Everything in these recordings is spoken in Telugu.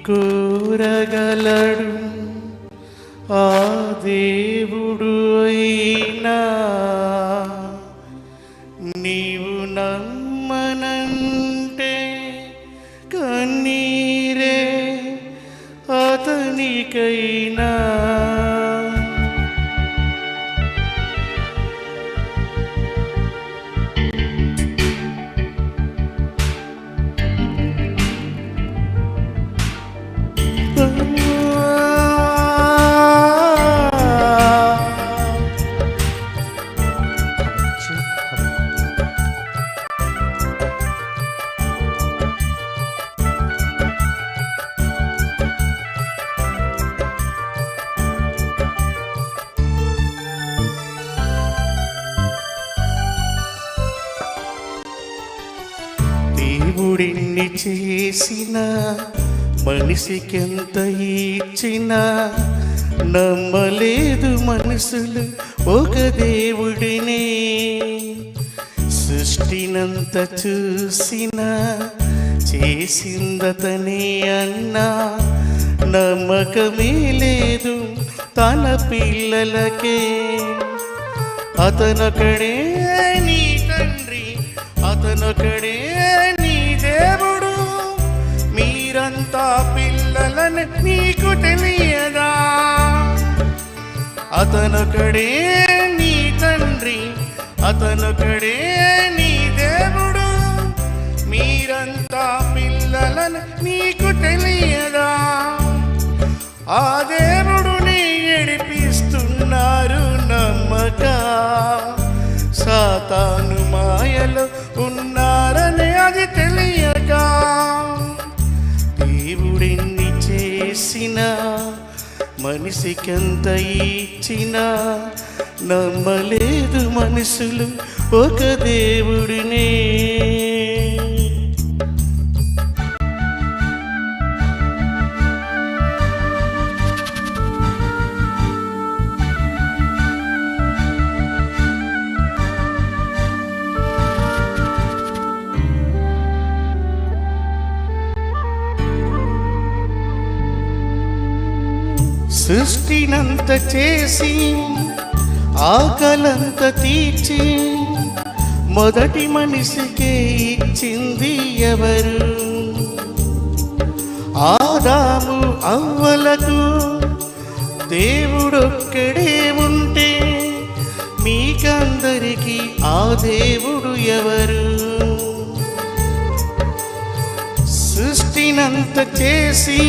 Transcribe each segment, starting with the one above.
కోరగలడు ఆ దేవుడు అయినా నీవు నమ్మనంటే కన్నీరే అతనికైనా. దేవుడిన్ని చేసిన మనిషికెంత ఇచ్చినా నమ్మలేదు మనుషులు ఒక దేవుడిని. సృష్టినంత చూసినా చేసిందతనే అన్నా నమ్మకమే లేదు తన పిల్లలకే. అతనొకడే నీ తండ్రి, అతనొకడే నీ దేవుడు. మీరంతా పిల్లలని నీకు తెలియదా? అతనొకడే నీ తండ్రి, అతనొకడే నీ దేవుడు. మీరంతా పిల్లలని నీకు తెలియదా? ఆ దేవుడుని ఏడిపిస్తున్నారు నమ్మక. సాతాను మాయలో ఉన్నారని అది తెలియక. దేవుడిని చేసిన మనిషికెంత ఇచ్చినా నమ్మలేదు మనుషులు ఒక దేవుడినే. సృష్టినంత చేసి ఆకలంత తీర్చి మొదటి మనిషికే ఇచ్చింది ఎవరు? ఆదాము అవ్వలకు దేవుడొక్కడే ఉంటే మీకందరికీ ఆ దేవుడు ఎవరు? సృష్టినంత చేసి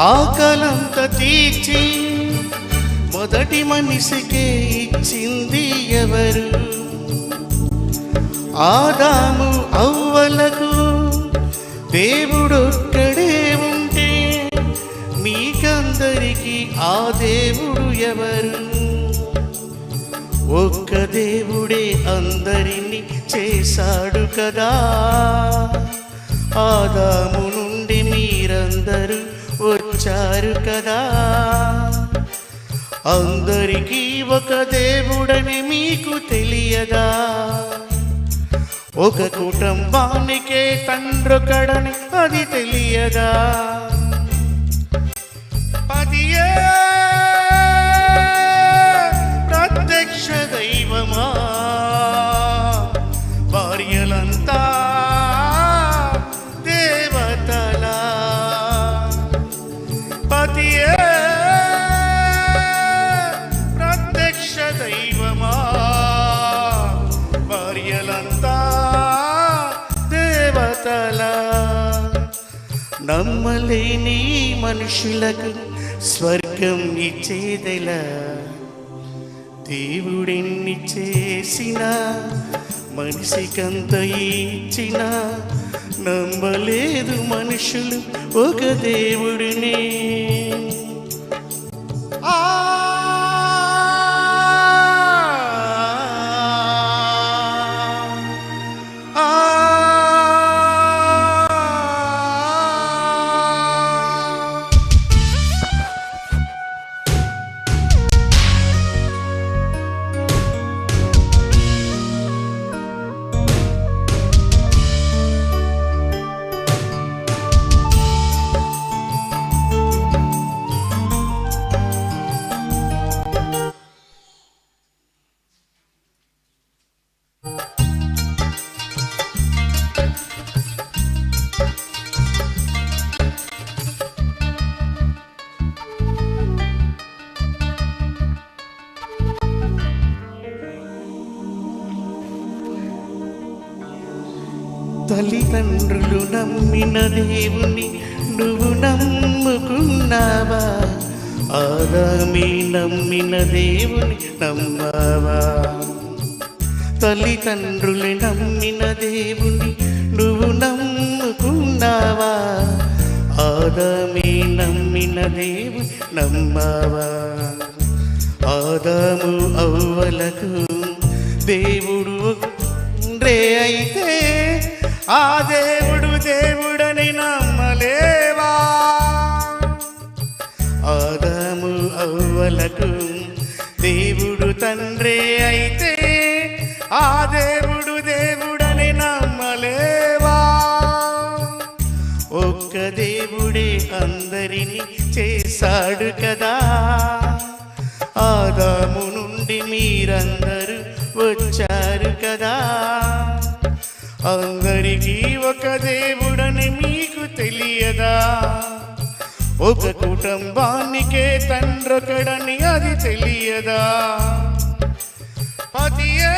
ఆకలంత తీర్చి మొదటి మనిషికే ఇచ్చింది ఎవరు? ఆదాము అవ్వలకు దేవుడొక్కడే ఉంటే మీకందరికీ ఆ దేవుడు ఎవరు? ఒక్క దేవుడే అందరినీ చేశాడు కదా. ఆదాము నుండి మీరందరూ వచ్చారు కదా. అందరికీ ఒక దేవుడని మీకు తెలియదా? ఒక కుటుంబానికే తండ్రొకడని అది తెలియదా? అదియే ప్రత్యక్ష దైవమా? భార్యలంతా దేవతలా? పతియే ప్రత్యక్ష దైవమా? భార్యలంతా దేవతలా? నమ్మలేని మనుషులకు స్వర్గం ఇచ్చేదెలా? దేవుడిన్ని చేసిన మనిషికంత ఇచ్చిన నమ్మలేదు మనుషులు ఒక దేవుడిని. తండ్రులు నమ్మిన దేవుని నువ్వు నమ్ముకున్నావా? ఆదామి నమ్మిన దేవుని నమ్మావా? తల్లిదండ్రులు నమ్మిన దేవుని నువ్వు నమ్ముకున్నావా? ఆదామి నమ్మిన దేవుని నమ్మావా? ఆదాము అవ్వలకు దేవుడు తండ్రే అయితే ఆ దేవుడు దేవుడని నమ్మలేవా? ఆదాము అవ్వలకు దేవుడు తండ్రే అయితే ఆ దేవుడు దేవుడని నమ్మలేవా? ఒక్క దేవుడే అందరినీ చేశాడు కదా. ఆదాము నుండి మీరందరూ వచ్చారు కదా. అందరికీ ఒక దేవుడని మీకు తెలియదా? ఒక కుటుంబానికే తండ్రొకడని అది తెలియదా? పతియే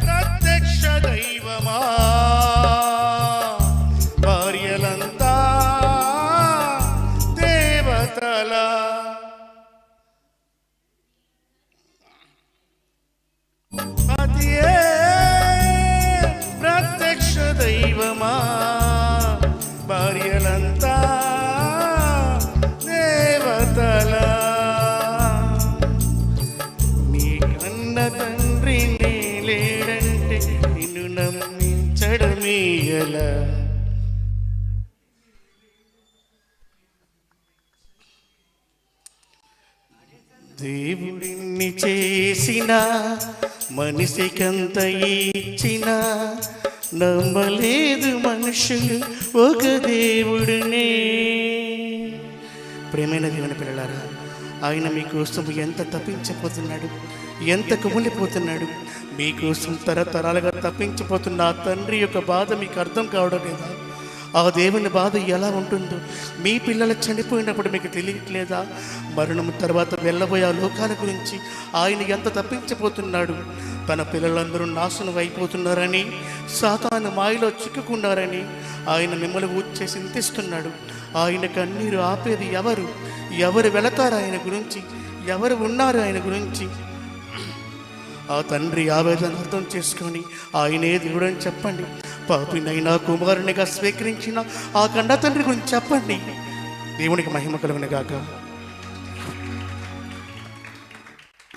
ప్రత్యక్ష దైవమా, భార్యలంతా దేవతలా? పతియే ప్రత్యక్ష దైవమా, భార్యలంతా దేవతలా? నీ కన్న తండ్రి లేడంటే నిన్ను నమ్మించడమే ఎలా? దేవుడిని చేసిన మనిషికంత ఇచ్చిన నమ్మలేదు మనుషులు ఒక దేవుడినే. ప్రేమైన దేవుని పిల్లలారా, ఆయన మీకోసం ఎంత తప్పించిపోతున్నాడు, ఎంత కుమిలిపోతున్నాడు. మీకోసం తరతరాలుగా తప్పించిపోతున్న ఆ తండ్రి యొక్క బాధ మీకు అర్థం కావడం లేదా? ఆ దేవుని బాధ ఎలా ఉంటుందో మీ పిల్లలు చనిపోయినప్పుడు మీకు తెలియట్లేదా? మరణం తర్వాత వెళ్ళబోయే ఆ లోకాల గురించి ఆయన ఎంత తప్పించిపోతున్నాడు. తన పిల్లలందరూ నాశనం అయిపోతున్నారని, సాతాను మాయలో చిక్కుకున్నారని ఆయన మిమ్మల్ని ఊడ్చేసి చింతిస్తున్నాడు. ఆయన కన్నీరు ఆపేది ఎవరు? ఎవరు వెళతారు ఆయన గురించి? ఎవరు ఉన్నారు ఆయన గురించి? ఆ తండ్రి ఆవేదన అర్థం చేసుకొని ఆయనే దేవుడని చెప్పండి. పాపినైనా కుమారునిగా స్వీకరించిన ఆ కన్న తండ్రి గురించి చెప్పండి. దేవునికి మహిమ కలుగును గాక.